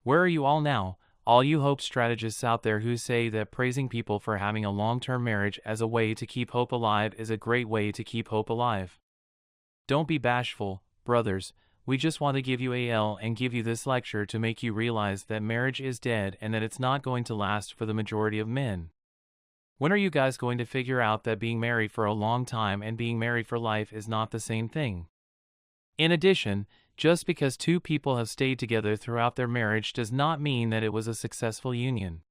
Where are you all now, all you hope strategists out there who say that praising people for having a long-term marriage as a way to keep hope alive is a great way to keep hope alive? Don't be bashful, brothers. We just want to give you AL and give you this lecture to make you realize that marriage is dead and that it's not going to last for the majority of men. When are you guys going to figure out that being married for a long time and being married for life is not the same thing? In addition, just because two people have stayed together throughout their marriage does not mean that it was a successful union.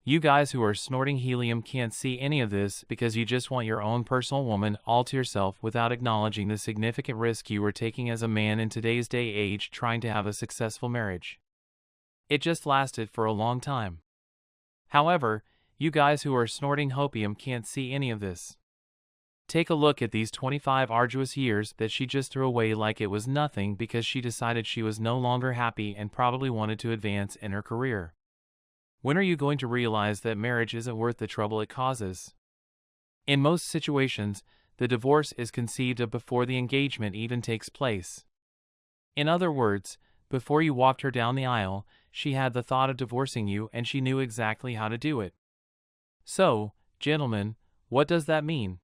You guys who are snorting helium can't see any of this because you just want your own personal woman all to yourself without acknowledging the significant risk you were taking as a man in today's day age trying to have a successful marriage. It just lasted for a long time. However, you guys who are snorting hopium can't see any of this. Take a look at these 25 arduous years that she just threw away like it was nothing because she decided she was no longer happy and probably wanted to advance in her career. When are you going to realize that marriage isn't worth the trouble it causes? In most situations, the divorce is conceived of before the engagement even takes place. In other words, before you walked her down the aisle, she had the thought of divorcing you and she knew exactly how to do it. So, gentlemen, what does that mean?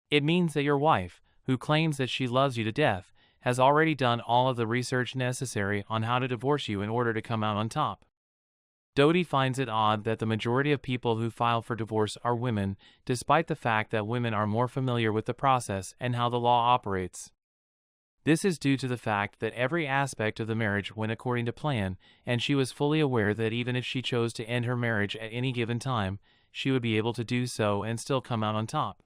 It means that your wife, who claims that she loves you to death, has already done all of the research necessary on how to divorce you in order to come out on top. Doty finds it odd that the majority of people who file for divorce are women, despite the fact that women are more familiar with the process and how the law operates. This is due to the fact that every aspect of the marriage went according to plan, and she was fully aware that even if she chose to end her marriage at any given time, she would be able to do so and still come out on top.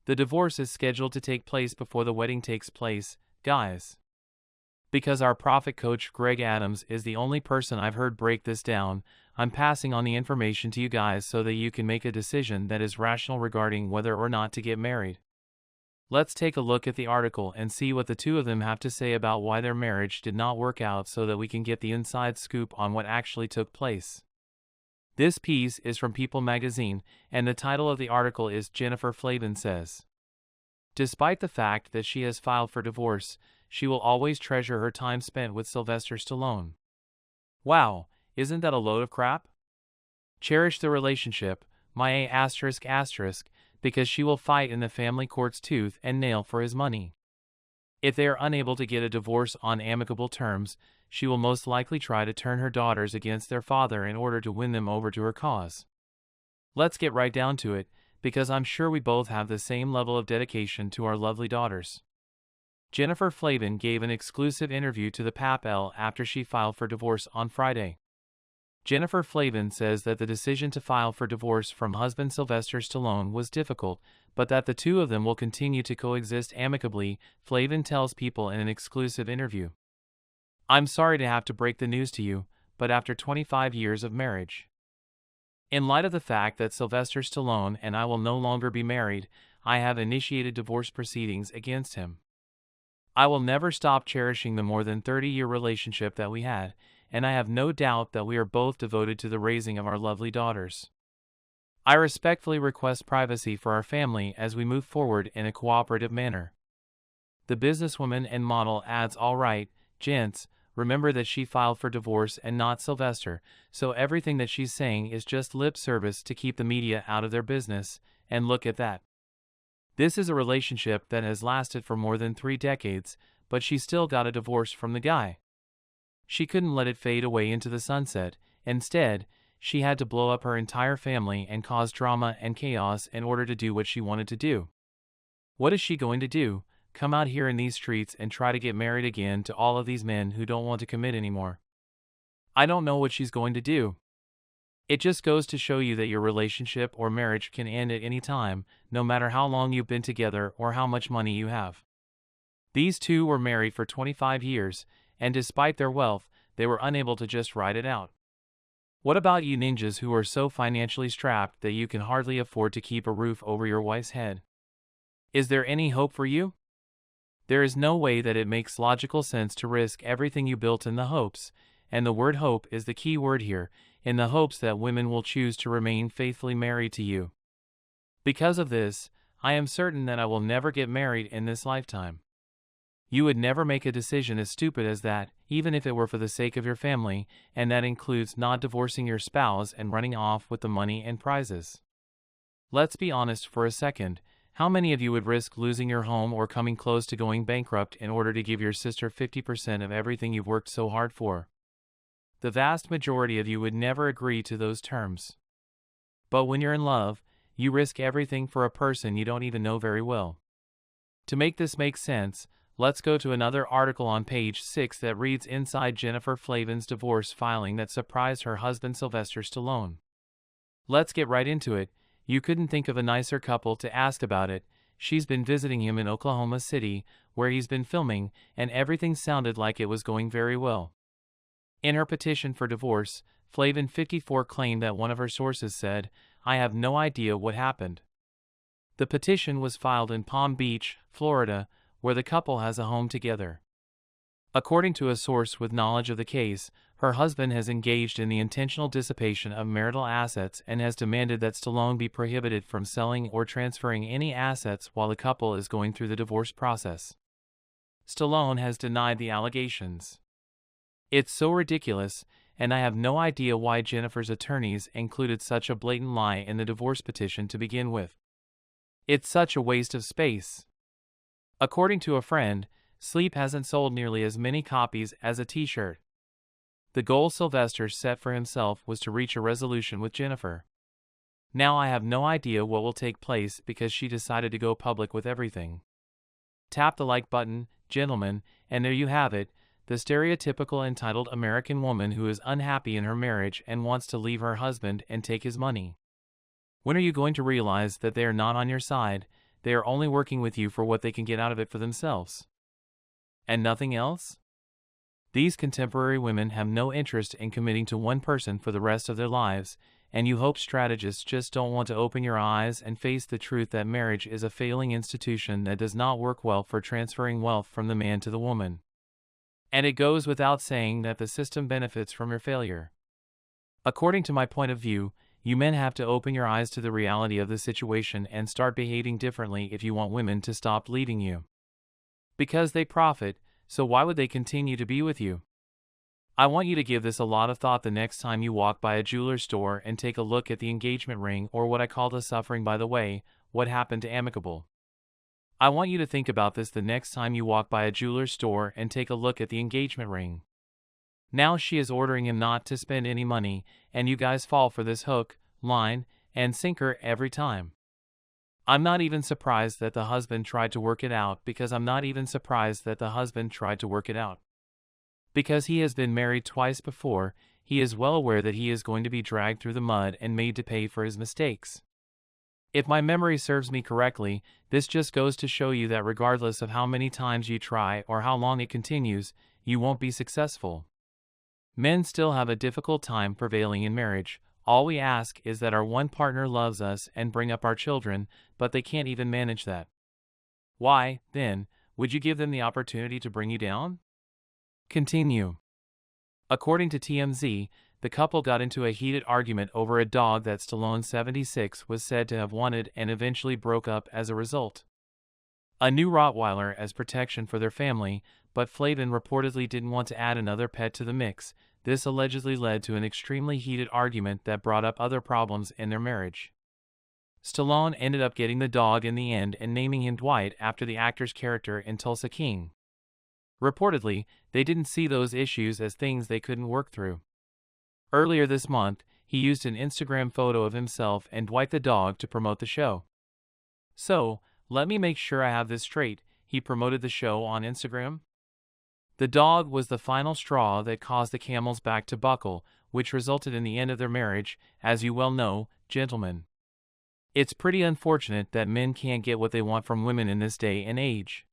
The divorce is scheduled to take place before the wedding takes place, guys. Because our prophet coach Greg Adams is the only person I've heard break this down, I'm passing on the information to you guys so that you can make a decision that is rational regarding whether or not to get married. Let's take a look at the article and see what the two of them have to say about why their marriage did not work out so that we can get the inside scoop on what actually took place. This piece is from People magazine, and the title of the article is Jennifer Flavin Says. Despite the fact that she has filed for divorce, she will always treasure her time spent with Sylvester Stallone. Wow, isn't that a load of crap? Cherish the relationship, my ***, because she will fight in the family courts tooth and nail for his money. If they are unable to get a divorce on amicable terms, she will most likely try to turn her daughters against their father in order to win them over to her cause. Let's get right down to it, because I'm sure we both have the same level of dedication to our lovely daughters. Jennifer Flavin gave an exclusive interview to the PAPL after she filed for divorce on Friday. Jennifer Flavin says that the decision to file for divorce from husband Sylvester Stallone was difficult, but that the two of them will continue to coexist amicably, Flavin tells People in an exclusive interview. I'm sorry to have to break the news to you, but after 25 years of marriage, in light of the fact that Sylvester Stallone and I will no longer be married, I have initiated divorce proceedings against him. I will never stop cherishing the more than 30-year relationship that we had, and I have no doubt that we are both devoted to the raising of our lovely daughters. I respectfully request privacy for our family as we move forward in a cooperative manner. The businesswoman and model adds, all right, gents, remember that she filed for divorce and not Sylvester, so everything that she's saying is just lip service to keep the media out of their business, and look at that. This is a relationship that has lasted for more than 3 decades, but she still got a divorce from the guy. She couldn't let it fade away into the sunset. Instead, she had to blow up her entire family and cause drama and chaos in order to do what she wanted to do. What is she going to do? Come out here in these streets and try to get married again to all of these men who don't want to commit anymore? I don't know what she's going to do. It just goes to show you that your relationship or marriage can end at any time, no matter how long you've been together or how much money you have. These two were married for 25 years, and despite their wealth, they were unable to just ride it out. What about you ninjas who are so financially strapped that you can hardly afford to keep a roof over your wife's head? Is there any hope for you? There is no way that it makes logical sense to risk everything you built in the hopes, and the word hope is the key word here, in the hopes that women will choose to remain faithfully married to you. Because of this, I am certain that I will never get married in this lifetime. You would never make a decision as stupid as that, even if it were for the sake of your family, and that includes not divorcing your spouse and running off with the money and prizes. Let's be honest for a second. How many of you would risk losing your home or coming close to going bankrupt in order to give your sister 50% of everything you've worked so hard for? The vast majority of you would never agree to those terms. But when you're in love, you risk everything for a person you don't even know very well. To make this make sense, let's go to another article on page 6 that reads inside Jennifer Flavin's divorce filing that surprised her husband Sylvester Stallone. Let's get right into it. You couldn't think of a nicer couple to ask about it. She's been visiting him in Oklahoma City, where he's been filming, and everything sounded like it was going very well. In her petition for divorce, Flavin 54 claimed that one of her sources said, "I have no idea what happened." The petition was filed in Palm Beach, Florida, where the couple has a home together. According to a source with knowledge of the case, her husband has engaged in the intentional dissipation of marital assets and has demanded that Stallone be prohibited from selling or transferring any assets while the couple is going through the divorce process. Stallone has denied the allegations. "It's so ridiculous, and I have no idea why Jennifer's attorneys included such a blatant lie in the divorce petition to begin with. It's such a waste of space." According to a friend, Sleep hasn't sold nearly as many copies as a t-shirt. The goal Sylvester set for himself was to reach a resolution with Jennifer. Now I have no idea what will take place because she decided to go public with everything. Tap the like button, gentlemen, and there you have it, the stereotypical entitled American woman who is unhappy in her marriage and wants to leave her husband and take his money. When are you going to realize that they are not on your side? They are only working with you for what they can get out of it for themselves. And nothing else? These contemporary women have no interest in committing to one person for the rest of their lives, and you hope strategists just don't want to open your eyes and face the truth that marriage is a failing institution that does not work well for transferring wealth from the man to the woman. And it goes without saying that the system benefits from your failure. According to my point of view, you men have to open your eyes to the reality of the situation and start behaving differently if you want women to stop leaving you. Because they profit, so why would they continue to be with you? I want you to give this a lot of thought the next time you walk by a jeweler's store and take a look at the engagement ring, or what I call the suffering by the way, what happened to amicable. I want you to think about this the next time you walk by a jeweler's store and take a look at the engagement ring. Now she is ordering him not to spend any money, and you guys fall for this hook, line, and sinker every time. I'm not even surprised that the husband tried to work it out because Because he has been married twice before, he is well aware that he is going to be dragged through the mud and made to pay for his mistakes. If my memory serves me correctly, this just goes to show you that regardless of how many times you try or how long it continues, you won't be successful. Men still have a difficult time prevailing in marriage. All we ask is that our one partner loves us and bring up our children, but they can't even manage that. Why, then, would you give them the opportunity to bring you down? Continue. According to TMZ, the couple got into a heated argument over a dog that Stallone 76 was said to have wanted and eventually broke up as a result. A new Rottweiler as protection for their family, but Flavin reportedly didn't want to add another pet to the mix. This allegedly led to an extremely heated argument that brought up other problems in their marriage. Stallone ended up getting the dog in the end and naming him Dwight after the actor's character in Tulsa King. Reportedly, they didn't see those issues as things they couldn't work through. Earlier this month, he used an Instagram photo of himself and Dwight the dog to promote the show. So, let me make sure I have this straight, he promoted the show on Instagram? The dog was the final straw that caused the camel's back to buckle, which resulted in the end of their marriage, as you well know, gentlemen. It's pretty unfortunate that men can't get what they want from women in this day and age.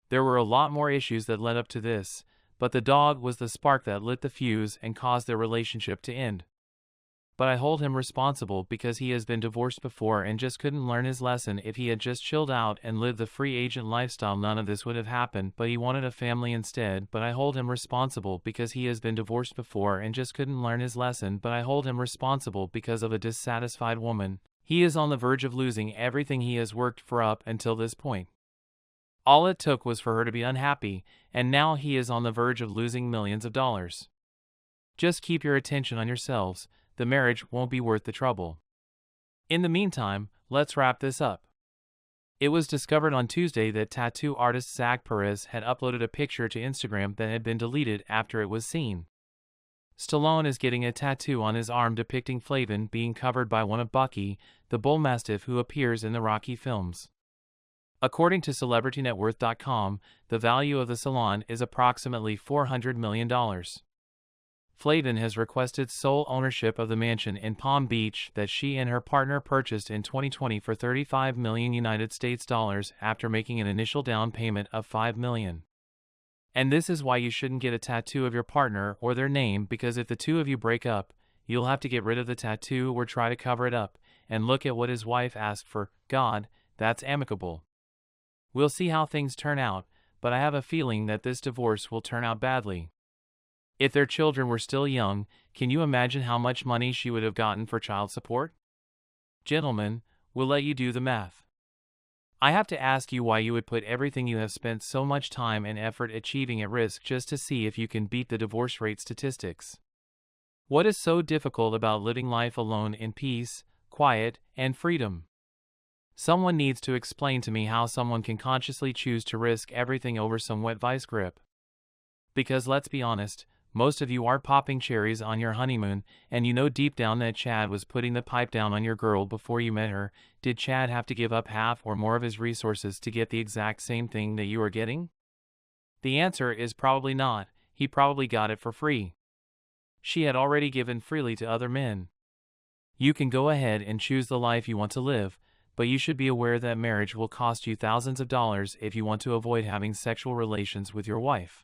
There were a lot more issues that led up to this, but the dog was the spark that lit the fuse and caused their relationship to end. But I hold him responsible because he has been divorced before and just couldn't learn his lesson. If he had just chilled out and lived the free agent lifestyle, none of this would have happened, but he wanted a family instead. But I hold him responsible because he has been divorced before and just couldn't learn his lesson. But I hold him responsible because of a dissatisfied woman. He is on the verge of losing everything he has worked for up until this point. All it took was for her to be unhappy, and now he is on the verge of losing millions of dollars. Just keep your attention on yourselves, the marriage won't be worth the trouble. In the meantime, let's wrap this up. It was discovered on Tuesday that tattoo artist Zach Perez had uploaded a picture to Instagram that had been deleted after it was seen. Stallone is getting a tattoo on his arm depicting Flavin being covered by one of Bucky, the bull mastiff who appears in the Rocky films. According to CelebrityNetWorth.com, the value of the salon is approximately $400 million. Flavin has requested sole ownership of the mansion in Palm Beach that she and her partner purchased in 2020 for $35 million United States dollars after making an initial down payment of $5 million. And this is why you shouldn't get a tattoo of your partner or their name, because if the two of you break up, you'll have to get rid of the tattoo or try to cover it up, and look at what his wife asked for. God, that's amicable. We'll see how things turn out, but I have a feeling that this divorce will turn out badly. If their children were still young, can you imagine how much money she would have gotten for child support? Gentlemen, we'll let you do the math. I have to ask you why you would put everything you have spent so much time and effort achieving at risk just to see if you can beat the divorce rate statistics. What is so difficult about living life alone in peace, quiet, and freedom? Someone needs to explain to me how someone can consciously choose to risk everything over some wet vice grip. Because let's be honest, most of you are popping cherries on your honeymoon, and you know deep down that Chad was putting the pipe down on your girl before you met her. Did Chad have to give up half or more of his resources to get the exact same thing that you are getting? The answer is probably not. He probably got it for free. She had already given freely to other men. You can go ahead and choose the life you want to live, but you should be aware that marriage will cost you thousands of dollars if you want to avoid having sexual relations with your wife.